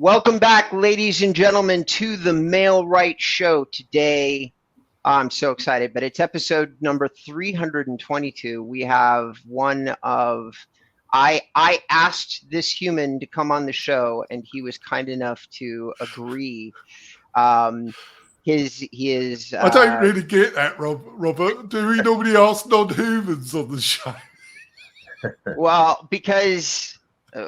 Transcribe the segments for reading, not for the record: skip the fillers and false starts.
Welcome back, ladies and gentlemen, to the Mail Right Show. Today, I'm so excited, but it's episode number 322. We have I asked this human to come on the show, and he was kind enough to agree. He is. I don't really get that, Robert. Do we normally ask non-humans on the show? Well, because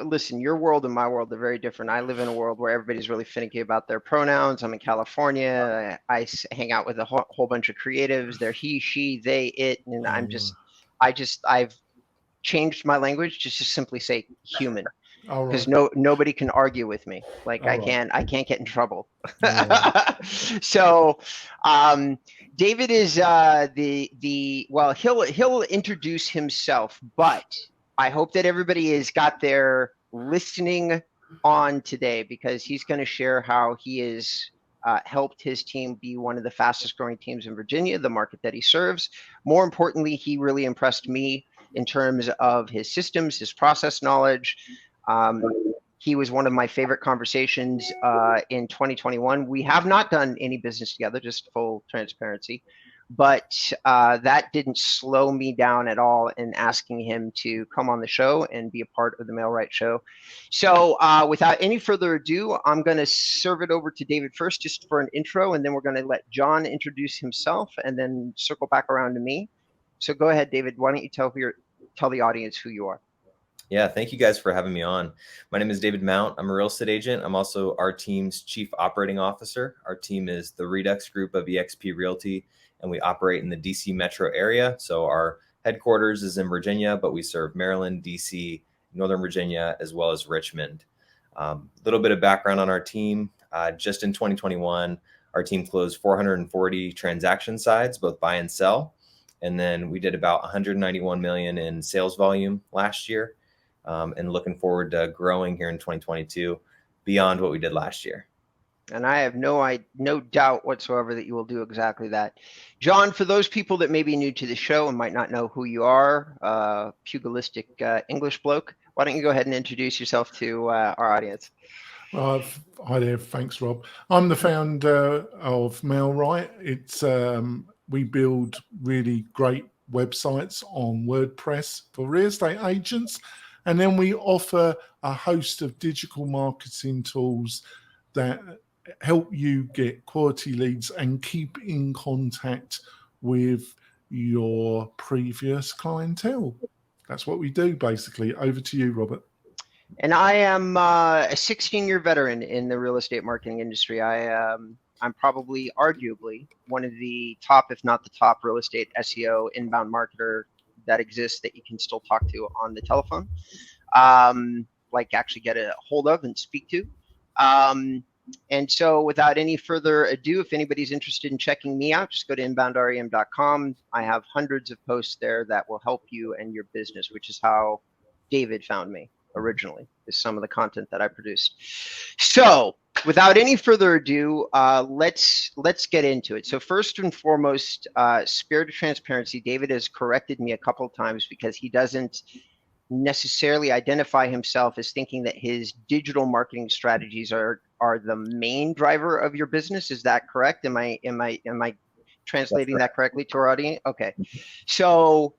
listen, your world and my world are very different. I live in a world where everybody's really finicky about their pronouns. I'm in California. I hang out with a whole bunch of creatives. They're he, she, they, it, and I've changed my language just to simply say human. Because nobody can argue with me. Like I can't get in trouble. So David is he'll introduce himself, but I hope that everybody has got their listening on today, because he's going to share how he has helped his team be one of the fastest growing teams in Virginia, the market that he serves. More importantly, he really impressed me in terms of his systems, his process knowledge. He was one of my favorite conversations in 2021. We have not done any business together, just full transparency, but that didn't slow me down at all in asking him to come on the show and be a part of the Mail Right Show. So without any further ado, I'm going to serve it over to David first, just for an intro, and then we're going to let John introduce himself and then circle back around to me. So go ahead, David. Why don't you tell the audience who you are? Yeah, thank you guys for having me on. My name is David Mount. I'm a real estate agent. I'm also our team's chief operating officer. Our team is the Redux Group of eXp Realty, and we operate in the DC metro area. So our headquarters is in Virginia, but we serve Maryland, DC, Northern Virginia, as well as Richmond. Little bit of background on our team. Just in 2021, our team closed 440 transaction sides, both buy and sell. And then we did about 191 million in sales volume last year. And looking forward to growing here in 2022 beyond what we did last year. And I have no doubt whatsoever that you will do exactly that. John, for those people that may be new to the show and might not know who you are, pugilistic English bloke, why don't you go ahead and introduce yourself to our audience? Hi there. Thanks, Rob. I'm the founder of Mail Right. It's we build really great websites on WordPress for real estate agents. And then we offer a host of digital marketing tools that help you get quality leads and keep in contact with your previous clientele. That's what we do, basically. Over to you, Robert. And I am a 16-year veteran in the real estate marketing industry. I'm probably, arguably, one of the top, if not the top, real estate SEO inbound marketer that exists that you can still talk to on the telephone, like actually get a hold of and speak to. And so without any further ado, if anybody's interested in checking me out, just go to inboundrem.com. I have hundreds of posts there that will help you and your business, which is how David found me originally, is some of the content that I produced. So without any further ado, let's get into it. So first and foremost, spirit of transparency, David has corrected me a couple of times because he doesn't necessarily identify himself as thinking that his digital marketing strategies are the main driver of your business. Is that correct? Am I translating that correctly to our audience? Okay. So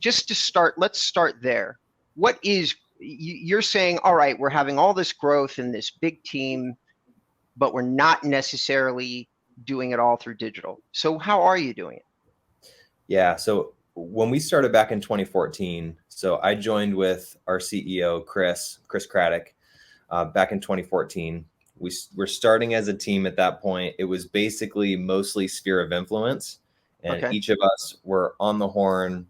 just to start, let's start there. What is, you're saying, all right, we're having all this growth in this big team, but we're not necessarily doing it all through digital. So how are you doing it? Yeah. So when we started back in 2014, so I joined with our CEO, Chris Craddock, back in 2014. We're starting as a team at that point. It was basically mostly sphere of influence. And each of us were on the horn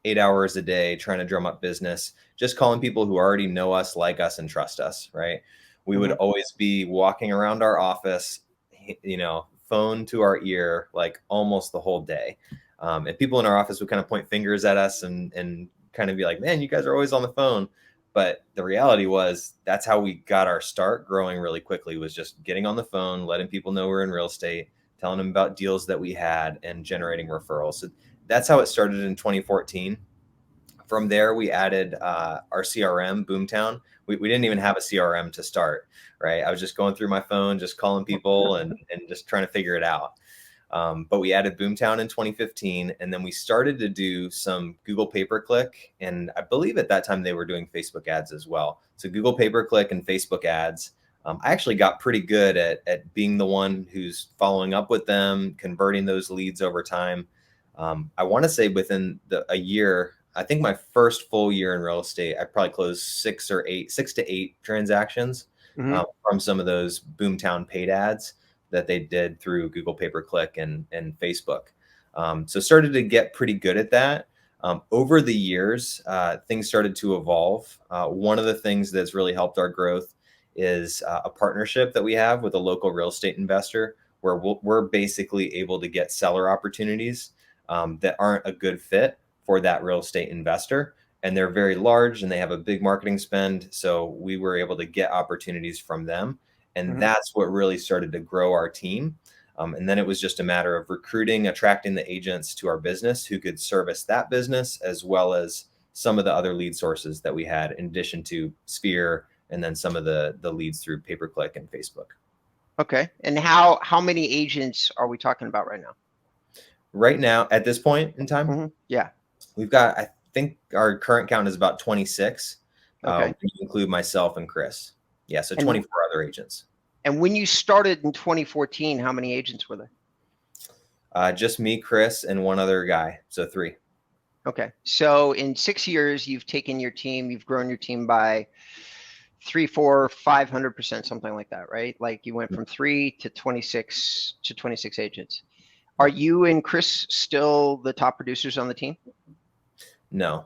8 hours a day trying to drum up business, just calling people who already know us, like us, and trust us, right? We would always be walking around our office, phone to our ear, like almost the whole day. And people in our office would kind of point fingers at us and kind of be like, man, you guys are always on the phone. But the reality was that's how we got our start growing really quickly, was just getting on the phone, letting people know we're in real estate, telling them about deals that we had, and generating referrals. So that's how it started in 2014. From there, we added our CRM, Boomtown. We didn't even have a CRM to start, right? I was just going through my phone, just calling people and just trying to figure it out. But we added Boomtown in 2015, and then we started to do some Google pay-per-click, and I believe at that time they were doing Facebook ads as well. So Google pay-per-click and Facebook ads. I actually got pretty good at being the one who's following up with them, converting those leads over time. I want to say within a year, I think my first full year in real estate, I probably closed 6 to 8 transactions from some of those Boomtown paid ads that they did through Google pay-per-click and Facebook. So started to get pretty good at that. Over the years, things started to evolve. One of the things that's really helped our growth is a partnership that we have with a local real estate investor, where we're basically able to get seller opportunities that aren't a good fit for that real estate investor. And they're very large and they have a big marketing spend. So we were able to get opportunities from them. And that's what really started to grow our team. And then it was just a matter of recruiting, attracting the agents to our business who could service that business, as well as some of the other lead sources that we had, in addition to Sphere, and then some of the leads through pay-per-click and Facebook. Okay. And how many agents are we talking about right now? Right now, at this point in time, yeah, we've got, I think our current count is about 26. Okay. When you include myself and Chris. Yeah, so 24 other agents. And when you started in 2014, how many agents were there? Just me, Chris, and one other guy. So 3. Okay. So in 6 years, you've taken your team, you've grown your team by 300, 400, 500%, something like that, right? Like you went from 3 to 26 agents. Are you and Chris still the top producers on the team? No.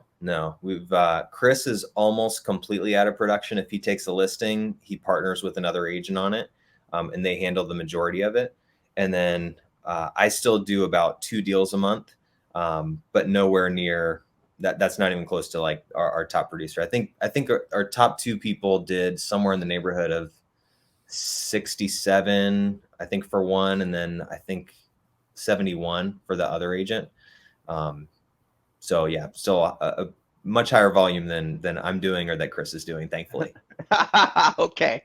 We've Chris is almost completely out of production. If he takes a listing, he partners with another agent on it, and they handle the majority of it. And then I still do about 2 deals a month, but nowhere near that. That's not even close to like our top producer. I think our top 2 people did somewhere in the neighborhood of 67, I think, for one, and then I think 71 for the other agent. So yeah, still a much higher volume than I'm doing or that Chris is doing, thankfully. Okay.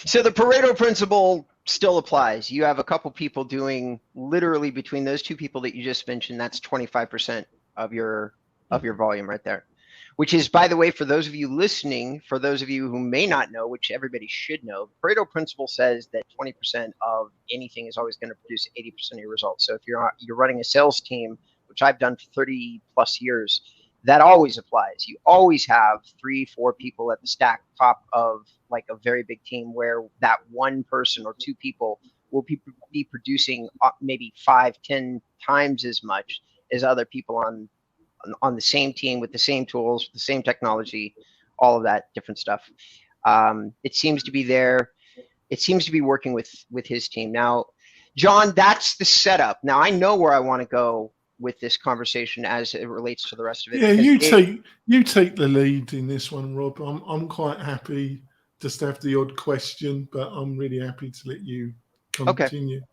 So the Pareto principle still applies. You have a couple people doing literally between those 2 people that you just mentioned, that's 25% of your volume right there. Which is, by the way, for those of you listening, for those of you who may not know, which everybody should know, the Pareto principle says that 20% of anything is always going to produce 80% of your results. So if you're running a sales team, which I've done for 30 plus years, that always applies. You always have 3-4 people at the stack top of like a very big team, where that one person or 2 people will be producing maybe 5-10 times as much as other people on the same team with the same tools, the same technology, all of that different stuff. It seems to be there. It seems to be working with his team. Now, John, that's the setup. Now I know where I want to go with this conversation as it relates to the rest of it. Yeah, you take the lead in this one, Rob. I'm quite happy just to have the odd question, but I'm really happy to let you continue. Okay.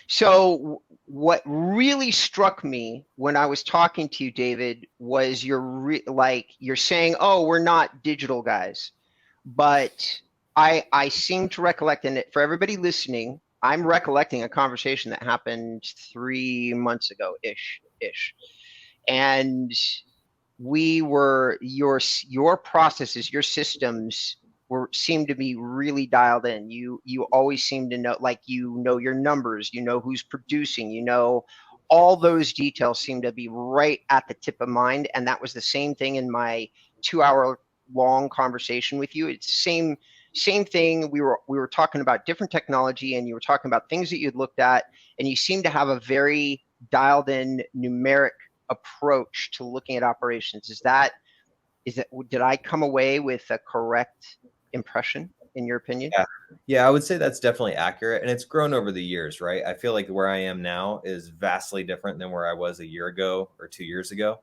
So what really struck me when I was talking to you, David, was you're saying, "Oh, we're not digital guys," but I seem to recollect, and for everybody listening, I'm recollecting a conversation that happened 3 months ago, ish, and we were your processes, your systems seemed to be really dialed in. You always seem to know, like, your numbers, who's producing, all those details seem to be right at the tip of mind. And that was the same thing in my 2-hour long conversation with you. It's the same thing. We were talking about different technology, and you were talking about things that you'd looked at, and you seem to have a very dialed in numeric approach to looking at operations. Did I come away with a correct impression, in your opinion? Yeah, I would say that's definitely accurate, and it's grown over the years, right? I feel like where I am now is vastly different than where I was a year ago or 2 years ago.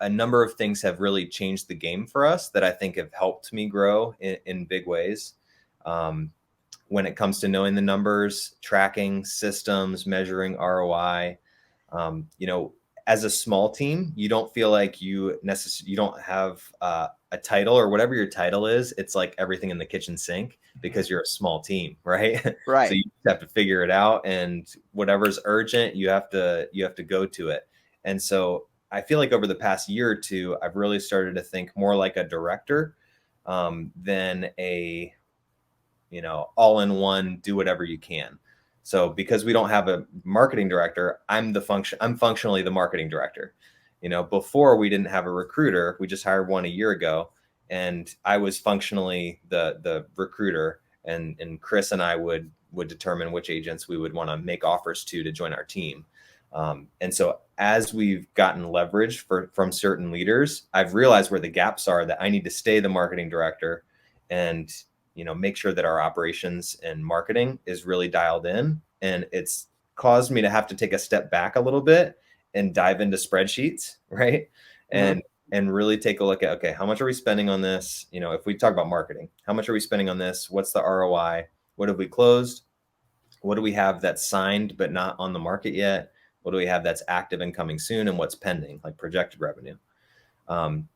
A number of things have really changed the game for us that I think have helped me grow in big ways. When it comes to knowing the numbers, tracking systems, measuring ROI, as a small team, you don't feel like you don't have a title or whatever your title is. It's like everything in the kitchen sink because you're a small team, right? So Right. you have to figure it out, and whatever's urgent, you have to go to it. And so I feel like over the past year or two, I've really started to think more like a director than a, all-in-one, do whatever you can. So because we don't have a marketing director, I'm functionally the marketing director. Before we didn't have a recruiter, we just hired one a year ago, and I was functionally the recruiter, and Chris and I would determine which agents we would want to make offers to join our team. And so as we've gotten leverage from certain leaders, I've realized where the gaps are, that I need to stay the marketing director and make sure that our operations and marketing is really dialed in. And it's caused me to have to take a step back a little bit and dive into spreadsheets, right? Mhm. And really take a look at, okay, how much are we spending on this? If we talk about marketing, how much are we spending on this? What's the ROI? What have we closed? What do we have that's signed but not on the market yet? What do we have that's active and coming soon? And what's pending, like projected revenue?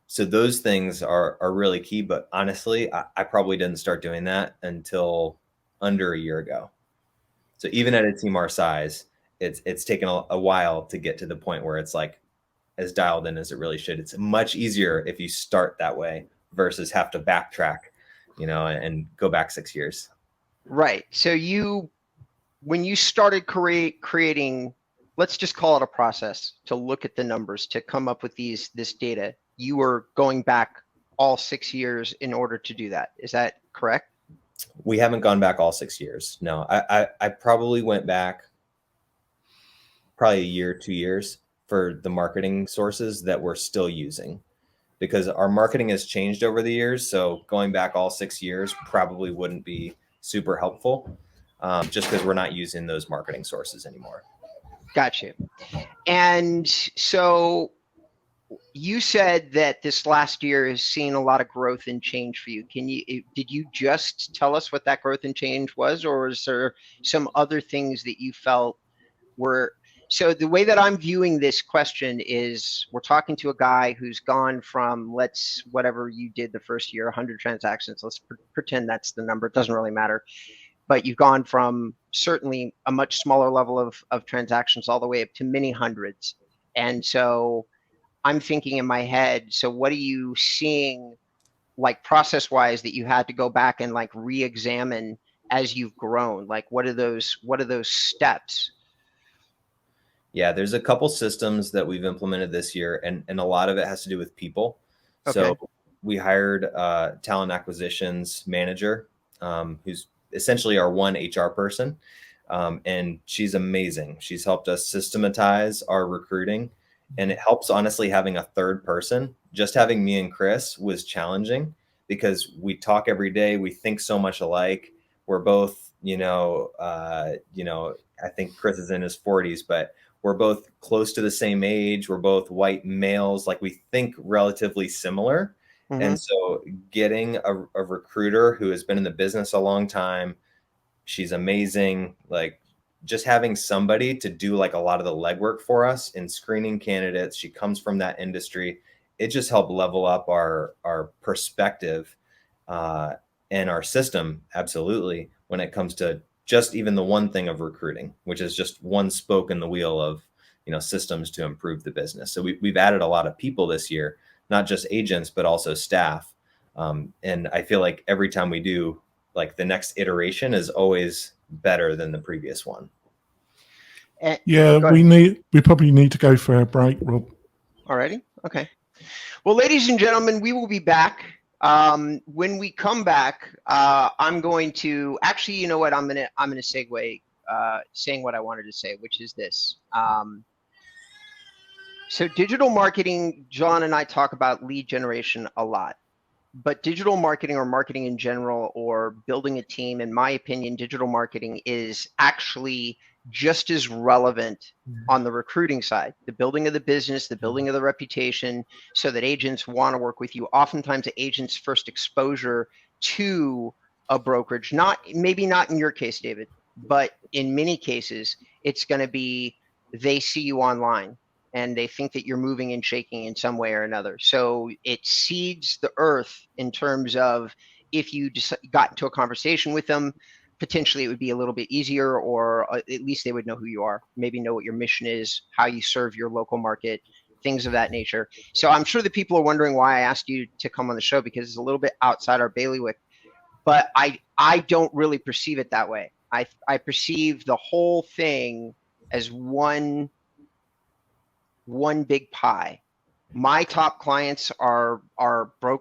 So those things are really key, but honestly, I probably didn't start doing that until under a year ago. So even at a team our size, it's taken a while to get to the point where it's like as dialed in as it really should. It's much easier if you start that way versus have to backtrack, and go back 6 years. Right. So when you started creating, let's just call it a process to look at the numbers, to come up with this data, you were going back all 6 years in order to do that. Is that correct? We haven't gone back all 6 years. No, I probably went back probably a year, 2 years for the marketing sources that we're still using, because our marketing has changed over the years. So going back all 6 years probably wouldn't be super helpful, just because we're not using those marketing sources anymore. Gotcha. And so you said that this last year has seen a lot of growth and change for you. Did you just tell us what that growth and change was, or is there some other things that you felt were? So the way that I'm viewing this question is, we're talking to a guy who's gone from, whatever you did the first year, 100 transactions. Let's pretend that's the number. It doesn't really matter. But you've gone from certainly a much smaller level of transactions all the way up to many hundreds. And so I'm thinking in my head, so what are you seeing, like process-wise, that you had to go back and like re-examine as you've grown? Like, what are those steps? Yeah, there's a couple systems that we've implemented this year, and a lot of it has to do with people. Okay. So we hired a talent acquisitions manager, who's essentially our one HR person. And she's amazing. She's helped us systematize our recruiting, and it helps, honestly, having a third person. Just having me and Chris was challenging because we talk every day. We think so much alike. We're both, I think Chris is in his 40s, but we're both close to the same age. We're both white males. Like, we think relatively similar. Mm-hmm. And so getting a recruiter who has been in the business a long time, she's amazing. Like, just having somebody to do like a lot of the legwork for us in screening candidates. She comes from that industry. It just helped level up our perspective and our system, absolutely, when it comes to just even the one thing of recruiting, which is just one spoke in the wheel of, systems to improve the business. So we've added a lot of people this year, not just agents, but also staff. And I feel like every time we do, like, the next iteration is always better than the previous one. Yeah, we probably need to go for a break, Rob. Alrighty. Okay. Well, ladies and gentlemen, we will be back. When we come back, I'm going to actually, you know what? I'm gonna segue saying what I wanted to say, which is this. So digital marketing, John and I talk about lead generation a lot. But digital marketing, or marketing in general, or building a team, in my opinion, digital marketing is actually just as relevant on the recruiting side, the building of the business, the building of the reputation, so that agents want to work with you. Oftentimes, the agent's first exposure to a brokerage, maybe not in your case, David, but in many cases, it's going to be they see you online. and they think that you're moving and shaking in some way or another. So it seeds the earth in terms of, if you just got into a conversation with them, potentially it would be a little bit easier, or at least they would know who you are, maybe know what your mission is, how you serve your local market, things of that nature. So I'm sure that people are wondering why I asked you to come on the show, because it's a little bit outside our bailiwick, but I don't really perceive it that way. I perceive the whole thing as one big pie. My top clients are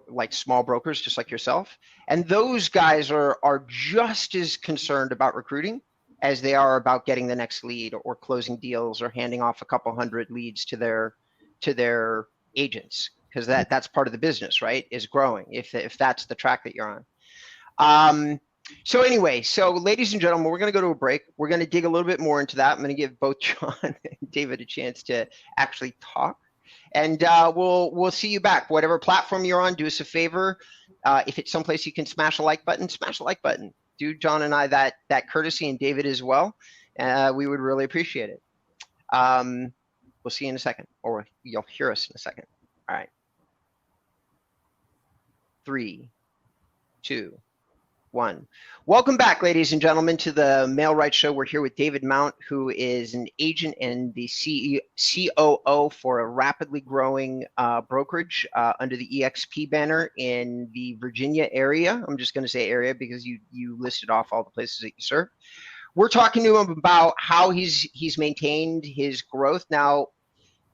like small brokers, just like yourself, and those guys are just as concerned about recruiting as they are about getting the next lead, or closing deals, or handing off a couple hundred leads to their agents, because that's part of the business, right? Is growing, if that's the track that you're on. So anyway, so ladies and gentlemen, we're going to go to a break. We're going to dig a little bit more into that. I'm going to give both John and David a chance to actually talk, and we'll see you back. Whatever platform you're on, do us a favor. If it's someplace you can smash a like button, smash a like button. Do John and I that courtesy, and David as well. We would really appreciate it. We'll see you in a second, or you'll hear us in a second. All right. 3, 2, 1. Welcome back, ladies and gentlemen, to the Mail Right Show. We're here with David Mount, who is an agent and the COO for a rapidly growing brokerage under the EXP banner in the Virginia area. I'm just going to say area because you listed off all the places that you serve. We're talking to him about how he's maintained his growth. Now,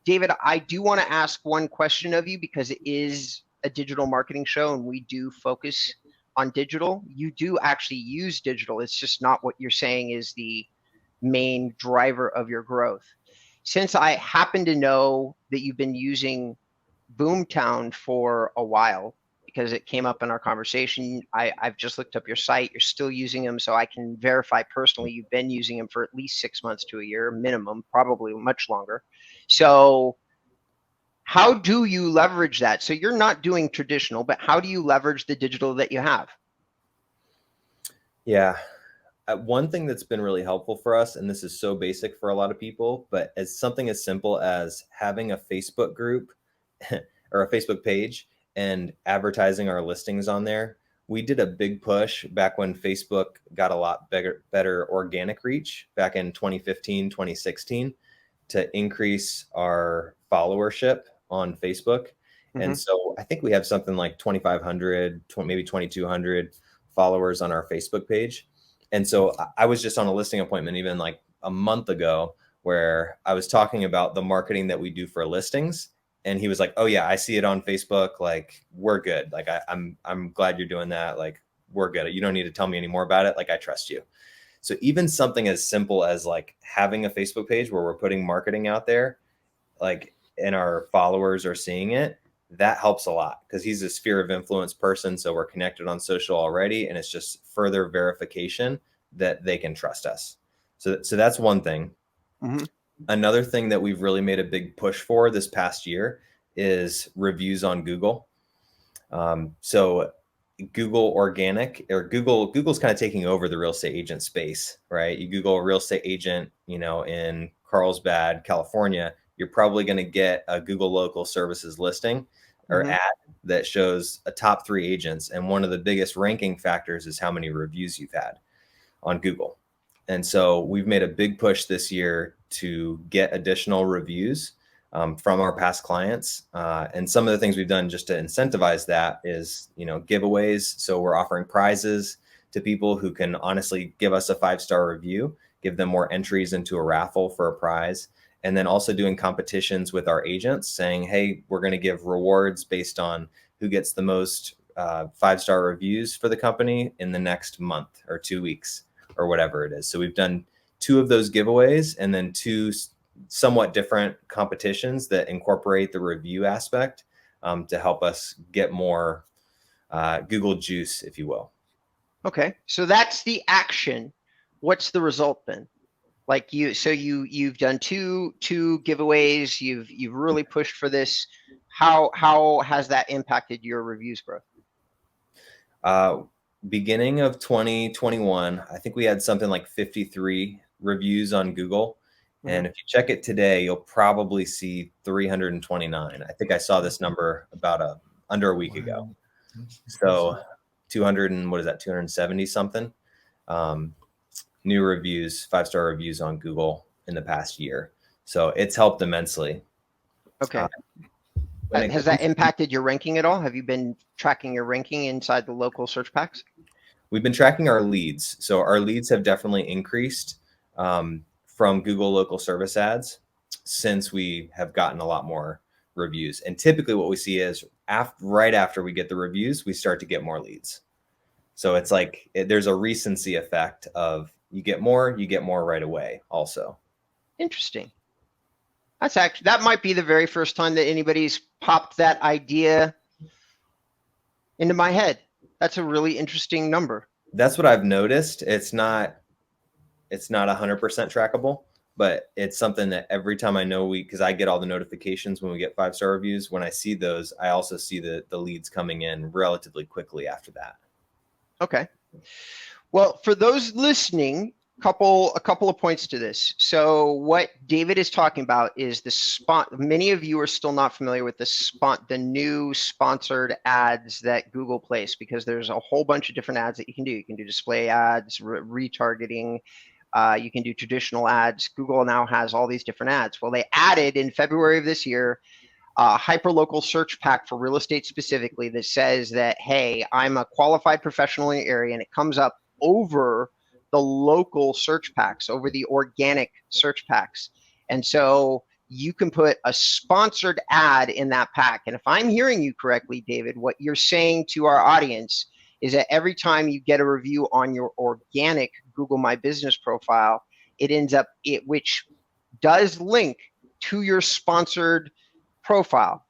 David, I do want to ask one question of you, because it is a digital marketing show and we do focus on digital. You do actually use digital. It's just not what you're saying is the main driver of your growth. Since I happen to know that you've been using Boomtown for a while, because it came up in our conversation, I've just looked up your site. You're still using them, so I can verify personally you've been using them for at least 6 months to a year minimum, probably much longer. So how do you leverage that? So you're not doing traditional, but how do you leverage the digital that you have? Yeah. One thing that's been really helpful for us, and this is so basic for a lot of people, but as something as simple as having a Facebook group or a Facebook page and advertising our listings on there. We did a big push back when Facebook got a lot better organic reach back in 2015, 2016 to increase our followership on Facebook. Mm-hmm. And so I think we have something like 2,500, maybe 2,200 followers on our Facebook page. And so I was just on a listing appointment even like a month ago where I was talking about the marketing that we do for listings. And he was like, oh yeah, I see it on Facebook. Like, we're good. Like, I'm glad you're doing that. Like, we're good. You don't need to tell me any more about it. Like, I trust you. So even something as simple as like having a Facebook page where we're putting marketing out there, like, and our followers are seeing it, that helps a lot because he's a sphere of influence person. So we're connected on social already. And it's just further verification that they can trust us. So that's one thing. Mm-hmm. Another thing that we've really made a big push for this past year is reviews on Google. So Google organic, or Google's kind of taking over the real estate agent space, right? You Google a real estate agent, in Carlsbad, California, you're probably going to get a Google local services listing or ad that shows a top 3 agents. And one of the biggest ranking factors is how many reviews you've had on Google. And so we've made a big push this year to get additional reviews from our past clients. And some of the things we've done just to incentivize that is, giveaways. So we're offering prizes to people who can honestly give us a 5-star review, give them more entries into a raffle for a prize. And then also doing competitions with our agents saying, hey, we're going to give rewards based on who gets the most 5-star reviews for the company in the next month or 2 weeks or whatever it is. So we've done 2 of those giveaways and then 2 somewhat different competitions that incorporate the review aspect to help us get more Google juice, if you will. Okay. So that's the action. What's the result then? Like you've done two giveaways. You've really pushed for this. How has that impacted your reviews growth? Beginning of 2021, I think we had something like 53 reviews on Google. And if you check it today, you'll probably see 329. I think I saw this number about under a week ago. So 200 and what is that? 270 something new reviews, 5-star reviews on Google in the past year. So it's helped immensely. Okay. Has that impacted your ranking at all? Have you been tracking your ranking inside the local search packs? We've been tracking our leads. So our leads have definitely increased from Google local service ads since we have gotten a lot more reviews. And typically what we see is right after we get the reviews, we start to get more leads. So it's like there's a recency effect of you get more right away also. Interesting. That might be the very first time that anybody's popped that idea into my head. That's a really interesting number. That's what I've noticed. It's not 100% trackable, but it's something that every time I know because I get all the notifications when we get 5-star reviews. When I see those, I also see the leads coming in relatively quickly after that. Okay. Well, for those listening, a couple of points to this. So what David is talking about is many of you are still not familiar with the new sponsored ads that Google plays, because there's a whole bunch of different ads that you can do. You can do display ads, retargeting, you can do traditional ads. Google now has all these different ads. Well, they added in February of this year hyperlocal search pack for real estate specifically that says that, hey, I'm a qualified professional in the area, and it comes up over the local search packs, over the organic search packs. And so you can put a sponsored ad in that pack. And if I'm hearing you correctly, David, what you're saying to our audience is that every time you get a review on your organic Google My Business profile, which does link to your sponsored profile.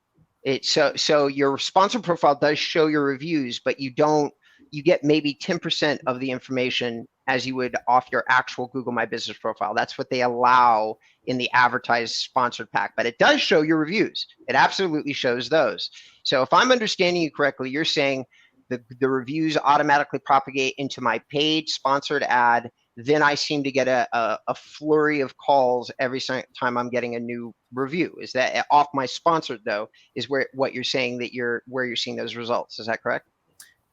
So your sponsored profile does show your reviews, but you get maybe 10% of the information as you would off your actual Google My Business profile. That's what they allow in the advertised sponsored pack, but it does show your reviews. It absolutely shows those. So if I'm understanding you correctly, you're saying the reviews automatically propagate into my paid sponsored ad. Then I seem to get a flurry of calls every time I'm getting a new review. Is that off my sponsored though, is what you're saying where you're seeing those results. Is that correct?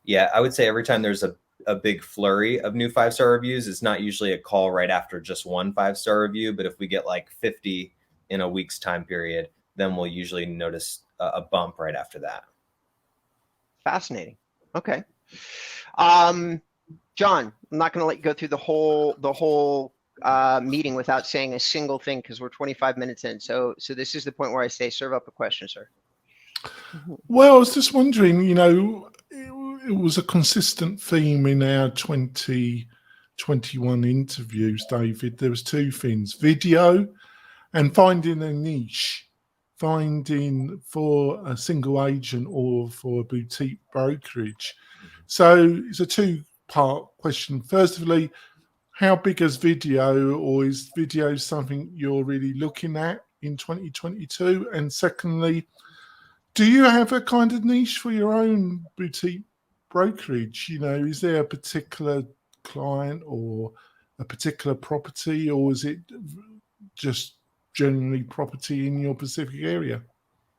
Yeah, I would say every time there's a big flurry of new 5-star reviews, it's not usually a call right after just one 5-star review. But if we get like 50 in a week's time period, then we'll usually notice a bump right after that. Fascinating. Okay. John, I'm not going to let you go through the whole meeting without saying a single thing, because we're 25 minutes in. So this is the point where I say, serve up a question, sir. Well, I was just wondering, it was a consistent theme in our 2021 interviews, David. There was two things: video and finding a niche, finding for a single agent or for a boutique brokerage. So it's a two-part question. Firstly, how big is video, or is video something you're really looking at in 2022? And secondly, do you have a kind of niche for your own boutique brokerage? Is there a particular client or a particular property, or is it just generally property in your Pacific area?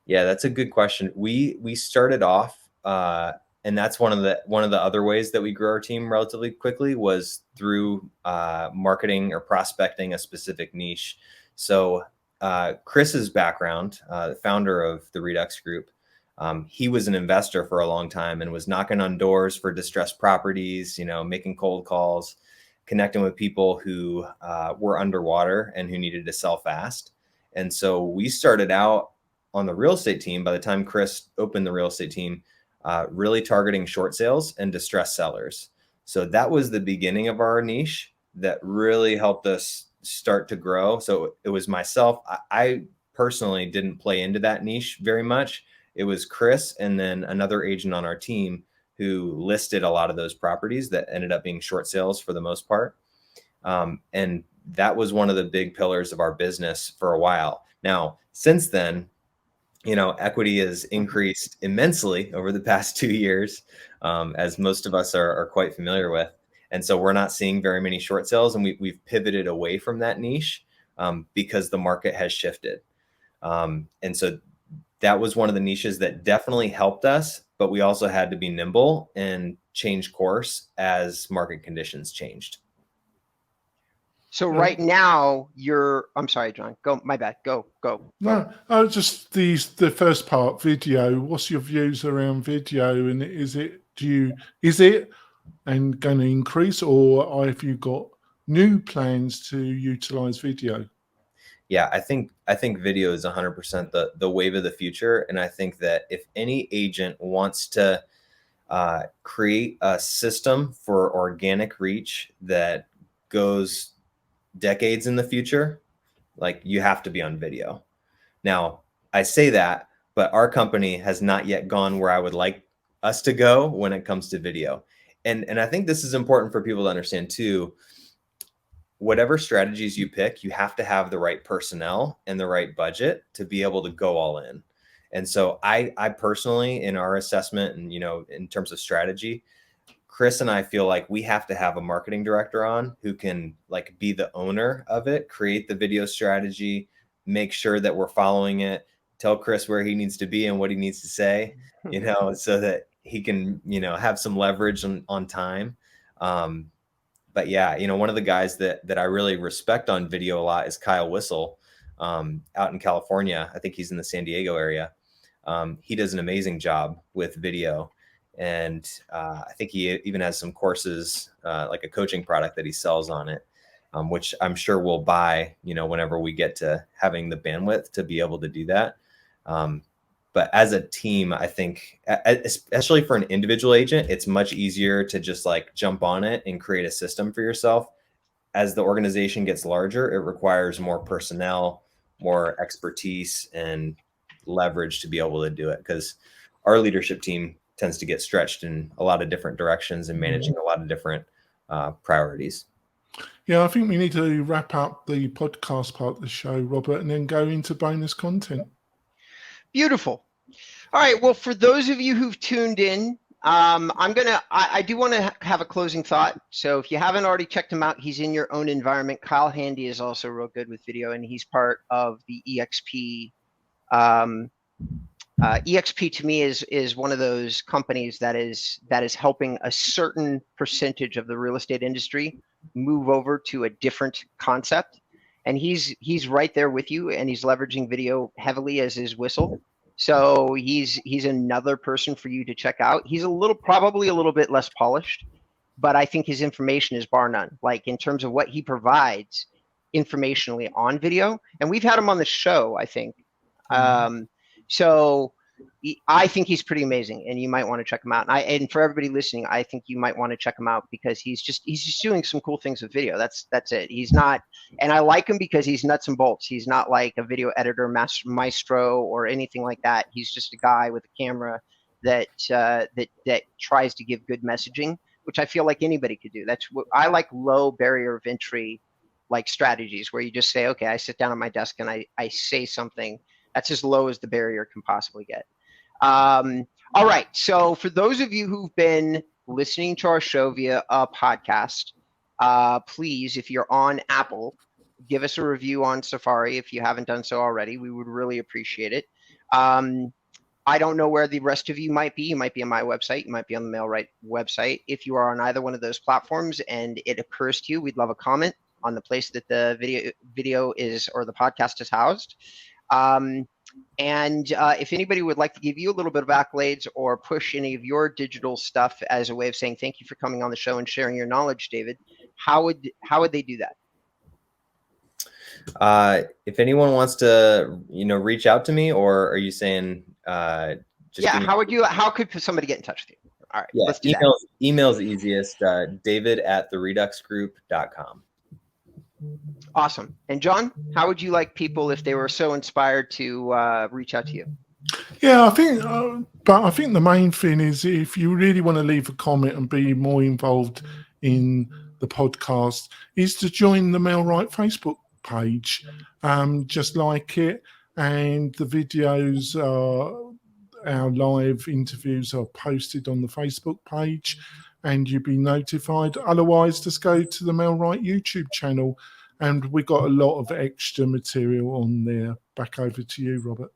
Yeah, that's a good question. We started off, and that's one of the other ways that we grew our team relatively quickly was through marketing or prospecting a specific niche. So Chris's background, the founder of the Redux Group, he was an investor for a long time and was knocking on doors for distressed properties, making cold calls, connecting with people who were underwater and who needed to sell fast. And so we started out on the real estate team. By the time Chris opened the real estate team, really targeting short sales and distressed sellers. So that was the beginning of our niche that really helped us start to grow. So it was myself. I personally didn't play into that niche very much. It was Chris and then another agent on our team who listed a lot of those properties that ended up being short sales for the most part. And that was one of the big pillars of our business for a while. Now, since then, equity has increased immensely over the past 2 years, as most of us are quite familiar with. And so we're not seeing very many short sales, and we've pivoted away from that niche. because the market has shifted. And so that was one of the niches that definitely helped us, but we also had to be nimble and change course as market conditions changed. So right now I'm sorry, John, go, my bad. Go. No, just the first part, video. What's your views around video? And is it and going to increase, or have you got new plans to utilize video? Yeah, I think video is 100% the wave of the future. And I think that if any agent wants to create a system for organic reach that goes decades in the future, like, you have to be on video. Now, I say that, but our company has not yet gone where I would like us to go when it comes to video. And I think this is important for people to understand too. Whatever strategies you pick, you have to have the right personnel and the right budget to be able to go all in. And so I personally, in our assessment and, in terms of strategy, Chris and I feel like we have to have a marketing director on who can be the owner of it, create the video strategy, make sure that we're following it, tell Chris where he needs to be and what he needs to say, so that he can, have some leverage on time. But yeah, one of the guys that I really respect on video a lot is Kyle Whissel, out in California. I think he's in the San Diego area. He does an amazing job with video. And I think he even has some courses, like a coaching product that he sells on it, which I'm sure we'll buy, whenever we get to having the bandwidth to be able to do that. But as a team, I think, especially for an individual agent, it's much easier to just jump on it and create a system for yourself. As the organization gets larger, it requires more personnel, more expertise, and leverage to be able to do it, because our leadership team tends to get stretched in a lot of different directions and managing a lot of different priorities. Yeah, I think we need to wrap up the podcast part of the show, Robert, and then go into bonus content. Beautiful. All right. Well, for those of you who've tuned in, I do want to have a closing thought. So if you haven't already checked him out, he's in your own environment. Kyle Handy is also real good with video, and he's part of the EXP. EXP to me is one of those companies that is helping a certain percentage of the real estate industry move over to a different concept. And he's right there with you, and he's leveraging video heavily, as is Whissel. So he's another person for you to check out. He's probably a little bit less polished, but I think his information is bar none. In terms of what he provides informationally on video, and we've had him on the show, I think. So I think he's pretty amazing, and you might want to check him out. And for everybody listening, I think you might want to check him out, because he's just doing some cool things with video. That's it. He's not, and I like him because he's nuts and bolts. He's not like a video editor maestro or anything like that. He's just a guy with a camera that tries to give good messaging, which I feel like anybody could do. That's what I like, low barrier of entry, strategies where you just say, okay, I sit down at my desk and I say something. That's as low as the barrier can possibly get. All right. So for those of you who've been listening to our show via a podcast, please, if you're on Apple, give us a review on Safari if you haven't done so already. We would really appreciate it. I don't know where the rest of you might be. You might be on my website. You might be on the MailRight website. If you are on either one of those platforms and it occurs to you, we'd love a comment on the place that the video is, or the podcast is housed. And if anybody would like to give you a little bit of accolades or push any of your digital stuff as a way of saying thank you for coming on the show and sharing your knowledge, David, how would they do that? If anyone wants to, reach out to me, or are you saying how could somebody get in touch with you? All right, let's do that. Email's easiest, david@thereduxgroup.com. Awesome. And John, how would you like people, if they were so inspired, to reach out to you? Yeah, I think the main thing is, if you really want to leave a comment and be more involved in the podcast, is to join the MailRight Facebook page. Just like it, and the videos, our live interviews are posted on the Facebook page, and you'll be notified. Otherwise, just go to the MailRight YouTube channel and we got a lot of extra material on there. Back over to you, Robert.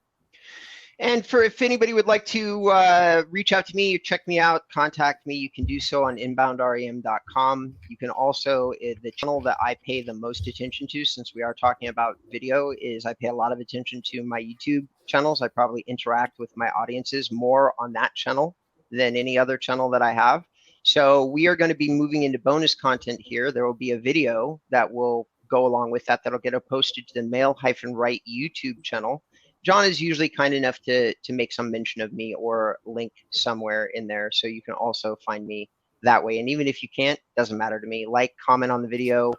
And if anybody would like to reach out to me, check me out, contact me, you can do so on inboundrem.com. You can also, the channel that I pay the most attention to, since we are talking about video, is I pay a lot of attention to my YouTube channels. I probably interact with my audiences more on that channel than any other channel that I have. So we are going to be moving into bonus content here. There will be a video that will go along with that, that'll get posted to the Mail-Right YouTube channel. John is usually kind enough to make some mention of me or link somewhere in there, so you can also find me that way. And even if you can't, doesn't matter to me. Like, comment on the video,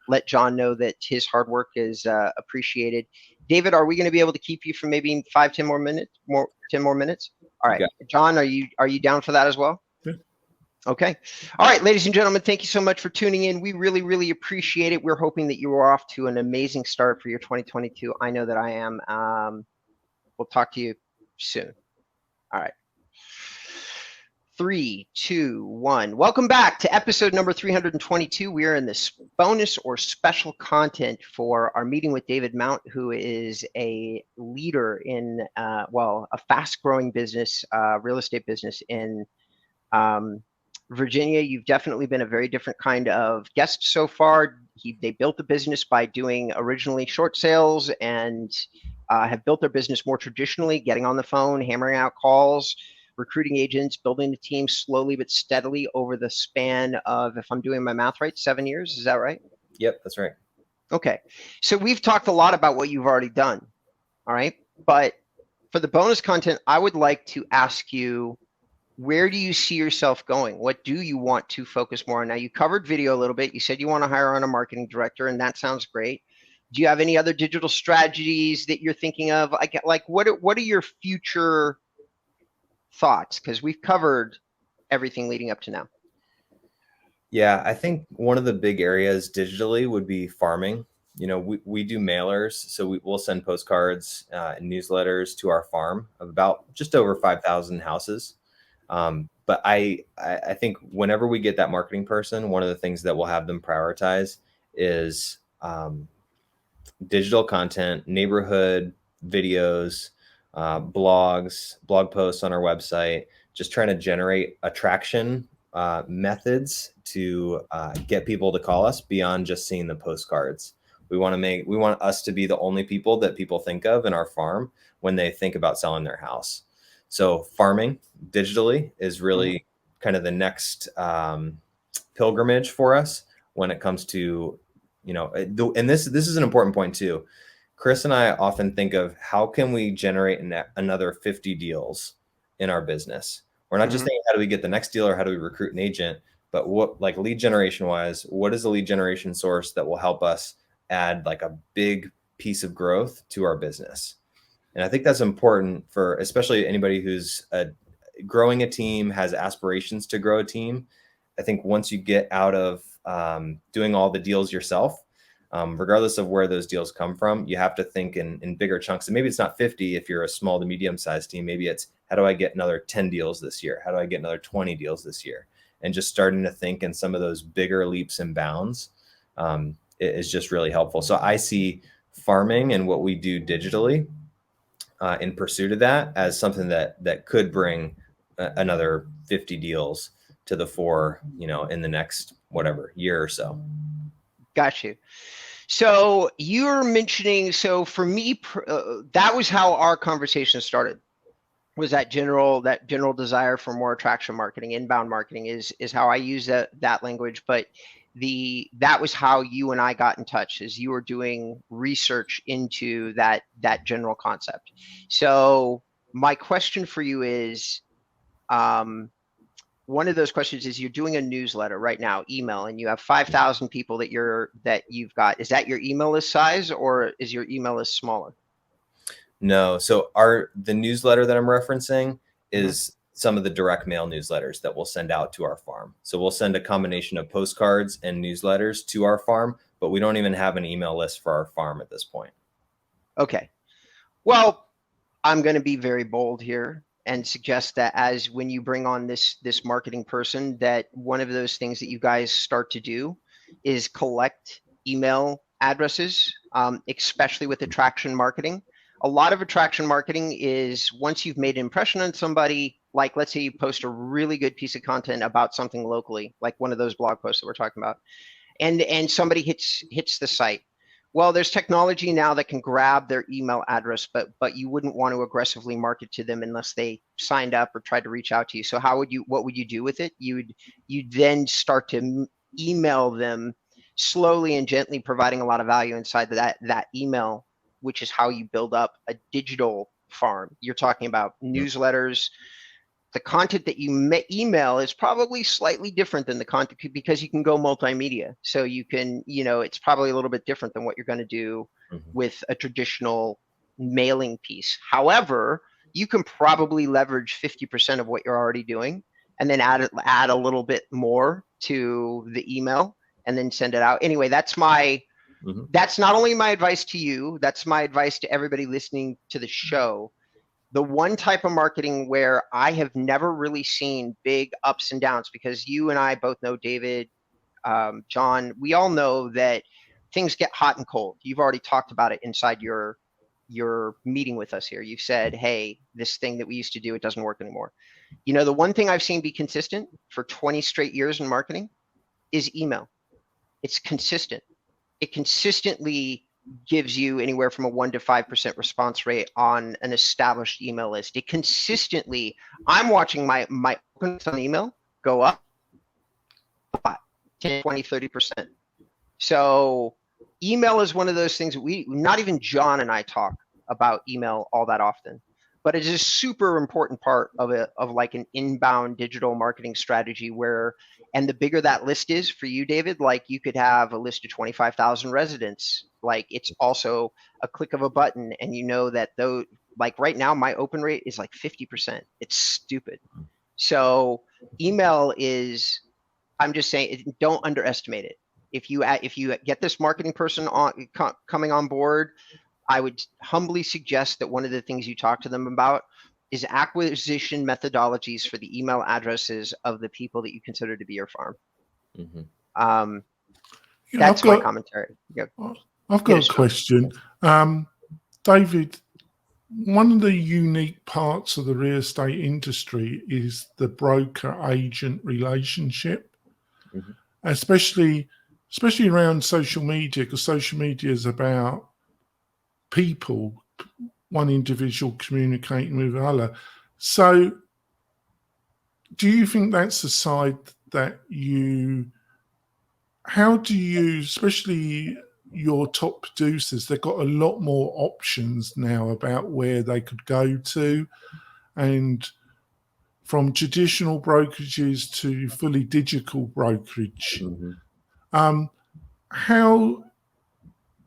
let John know that his hard work is appreciated. David, are we going to be able to keep you for maybe 10 more minutes? All right, John, are you down for that as well? Yeah. Okay. All right, ladies and gentlemen, thank you so much for tuning in. We really, really appreciate it. We're hoping that you are off to an amazing start for your 2022. I know that I am. We'll talk to you soon. All right. 3, 2, 1. Welcome back to episode number 322. We are in this bonus or special content for our meeting with David Mount, who is a leader in, a fast-growing business, real estate business in Virginia. You've definitely been a very different kind of guest so far. They built the business by doing originally short sales and have built their business more traditionally, getting on the phone, hammering out calls, recruiting agents, building the team slowly but steadily over the span of, if I'm doing my math right, 7 years. Is that right? Yep, that's right. Okay. So we've talked a lot about what you've already done. All right. But for the bonus content, I would like to ask you, where do you see yourself going? What do you want to focus more on? Now, you covered video a little bit. You said you want to hire on a marketing director, and that sounds great. Do you have any other digital strategies that you're thinking of? Like what are your future thoughts? Because we've covered everything leading up to now. Yeah, I think one of the big areas digitally would be farming. You know, we do mailers, so we'll send postcards and newsletters to our farm of about just over 5,000 houses. But I think whenever we get that marketing person, one of the things that we'll have them prioritize is digital content, neighborhood videos, blogs, blog posts on our website, just trying to generate attraction methods to get people to call us beyond just seeing the postcards. We want us to be the only people that people think of in our farm when they think about selling their house. So farming digitally is really kind of the next pilgrimage for us when it comes to, you know, and this is an important point too. Chris and I often think of how can we generate another 50 deals in our business. We're not just thinking how do we get the next deal or how do we recruit an agent, but what, like, lead generation wise, what is the lead generation source that will help us add like a big piece of growth to our business? And I think that's important for especially anybody who's growing a team, has aspirations to grow a team. I think once you get out of doing all the deals yourself, regardless of where those deals come from, you have to think in bigger chunks. And maybe it's not 50 if you're a small to medium sized team. Maybe it's how do I get another 10 deals this year? How do I get another 20 deals this year? And just starting to think in some of those bigger leaps and bounds is just really helpful. So I see farming and what we do digitally in pursuit of that as something that could bring another 50 deals to the fore, you know, in the next year or so. Got you. So you're mentioning, so for me, that was how our conversation started, was that general desire for more attraction marketing, inbound marketing is how I use that language. But that was how you and I got in touch, is you were doing research into that general concept. So my question for you is, one of those questions is, you're doing a newsletter right now, email, and you have 5,000 people that you've got. Is that your email list size, or is your email list smaller? No. So the newsletter that I'm referencing is some of the direct mail newsletters that we'll send out to our farm. So we'll send a combination of postcards and newsletters to our farm, but we don't even have an email list for our farm at this point. Okay. Well, I'm going to be very bold here and suggest that when you bring on this marketing person, that one of those things that you guys start to do is collect email addresses, especially with attraction marketing. A lot of attraction marketing is once you've made an impression on somebody, like let's say you post a really good piece of content about something locally, like one of those blog posts that we're talking about, and somebody hits the site. Well, there's technology now that can grab their email address, but you wouldn't want to aggressively market to them unless they signed up or tried to reach out to you. So what would you do with it? You'd then start to email them slowly and gently, providing a lot of value inside that email, which is how you build up a digital farm. You're talking about newsletters. The content that you email is probably slightly different than the content because you can go multimedia. So you can, it's probably a little bit different than what you're going to do with a traditional mailing piece. However, you can probably leverage 50% of what you're already doing and then add a little bit more to the email and then send it out. Anyway, that's not only my advice to you, that's my advice to everybody listening to the show. The one type of marketing where I have never really seen big ups and downs, because you and I both know, David, John, we all know that things get hot and cold. You've already talked about it inside your meeting with us here. You've said, hey, this thing that we used to do, it doesn't work anymore. The one thing I've seen be consistent for 20 straight years in marketing is email. It's consistent. It consistently gives you anywhere from a 1 to 5% response rate on an established email list. It consistently, I'm watching my opens on email go up 10, 20, 30%. So email is one of those things that not even John and I talk about email all that often, but it is a super important part of like an inbound digital marketing strategy and the bigger that list is for you, David, like you could have a list of 25,000 residents. Like it's also a click of a button. And that though, like right now, my open rate is like 50%. It's stupid. So email is, I'm just saying, don't underestimate it. If you get this marketing person coming on board, I would humbly suggest that one of the things you talk to them about is acquisition methodologies for the email addresses of the people that you consider to be your farm. That's my commentary. Yeah. I've got a question. David, one of the unique parts of the real estate industry is the broker-agent relationship, especially around social media, because social media is about people, one individual communicating with another. So do you think that's the side that how do you, especially your top producers, they've got a lot more options now about where they could go to, and from traditional brokerages to fully digital brokerage.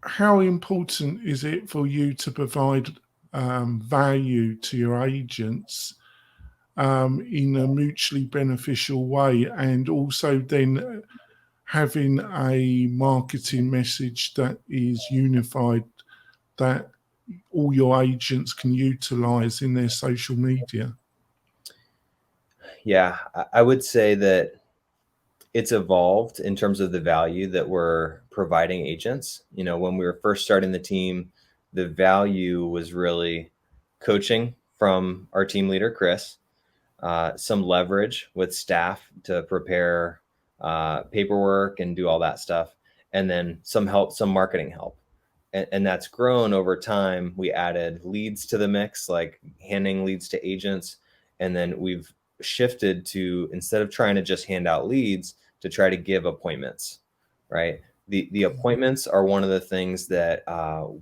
How important is it for you to provide value to your agents in a mutually beneficial way, and also then having a marketing message that is unified, that all your agents can utilize in their social media? Yeah, I would say that it's evolved in terms of the value that we're providing agents. When we were first starting the team, the value was really coaching from our team leader, Chris, some leverage with staff to prepare paperwork and do all that stuff, and then some marketing help. And that's grown over time. We added leads to the mix, like handing leads to agents. And then we've shifted to, instead of trying to just hand out leads, to try to give appointments, right? The appointments are one of the things that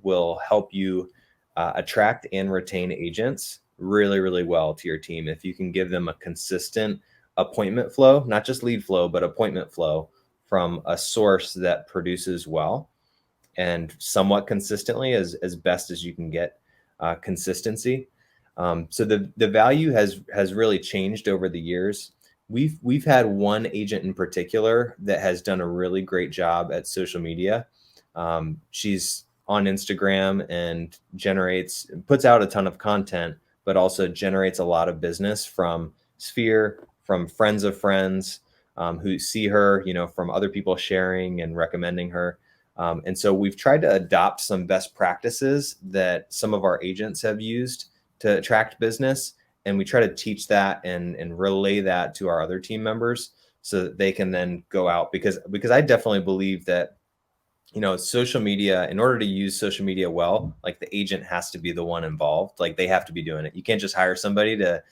will help you attract and retain agents really, really well to your team. If you can give them a consistent appointment flow, not just lead flow, but appointment flow from a source that produces well and somewhat consistently, as best as you can get consistency. So the value has really changed over the years. We've had one agent in particular that has done a really great job at social media. She's on Instagram and puts out a ton of content, but also generates a lot of business from Sphere, from friends of friends who see her, from other people sharing and recommending her. And so we've tried to adopt some best practices that some of our agents have used to attract business. And we try to teach that and relay that to our other team members so that they can then go out, because I definitely believe that, social media, in order to use social media well, like the agent has to be the one involved. Like they have to be doing it. You can't just hire somebody to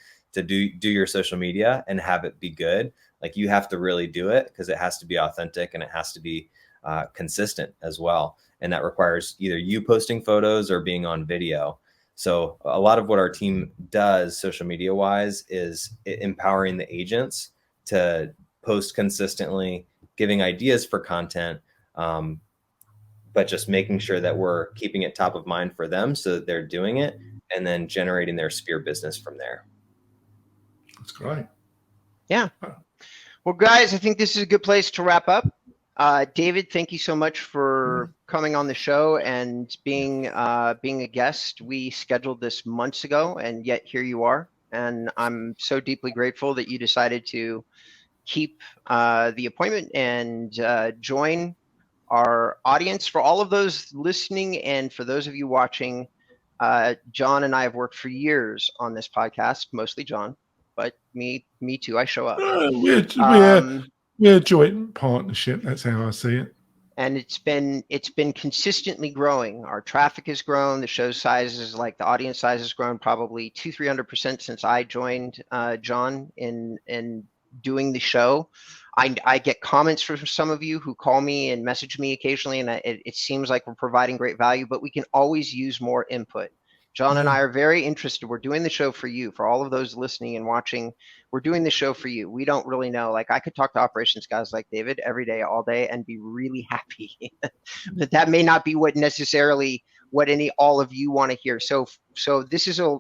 do your social media and have it be good. Like you have to really do it, because it has to be authentic and it has to be consistent as well. And that requires either you posting photos or being on video. So a lot of what our team does social media wise is empowering the agents to post consistently, giving ideas for content, but just making sure that we're keeping it top of mind for them so that they're doing it and then generating their sphere business from there. That's great. Yeah. Well, guys, I think this is a good place to wrap up. David, thank you so much for coming on the show and being a guest. We scheduled this months ago, and yet here you are. And I'm so deeply grateful that you decided to keep the appointment and join our audience. For all of those listening and for those of you watching, John and I have worked for years on this podcast, mostly John, but me too. I show up. We're a joint partnership. That's how I see it. And it's been consistently growing. Our traffic has grown. The show sizes, like the audience size, has grown probably 200-300% since I joined John in doing the show. I get comments from some of you who call me and message me occasionally, and it seems like we're providing great value, but we can always use more input. John and I are very interested. We're doing the show for you, for all of those listening and watching. We're doing the show for you. We don't really know. Like I could talk to operations guys like David every day, all day, and be really happy. But that may not be what all of you want to hear. So this is a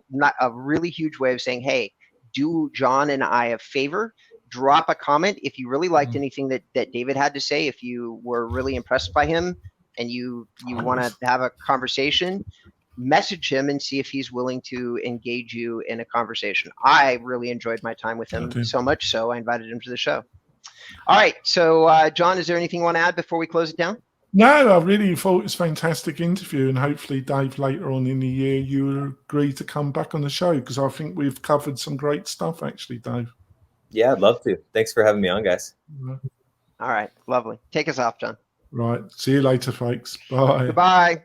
really huge way of saying, hey, do John and I a favor. Drop a comment if you really liked anything that David had to say. If you were really impressed by him and you want to have a conversation, message him and see if he's willing to engage you in a conversation. I really enjoyed my time with him so much so I invited him to the show. All right. So, John, is there anything you want to add before we close it down? No, I really thought it was a fantastic interview, and hopefully, Dave, later on in the year, you will agree to come back on the show, because I think we've covered some great stuff, actually, Dave. Yeah, I'd love to. Thanks for having me on, guys. All right. Lovely. Take us off, John. Right. See you later, folks. Bye. Goodbye.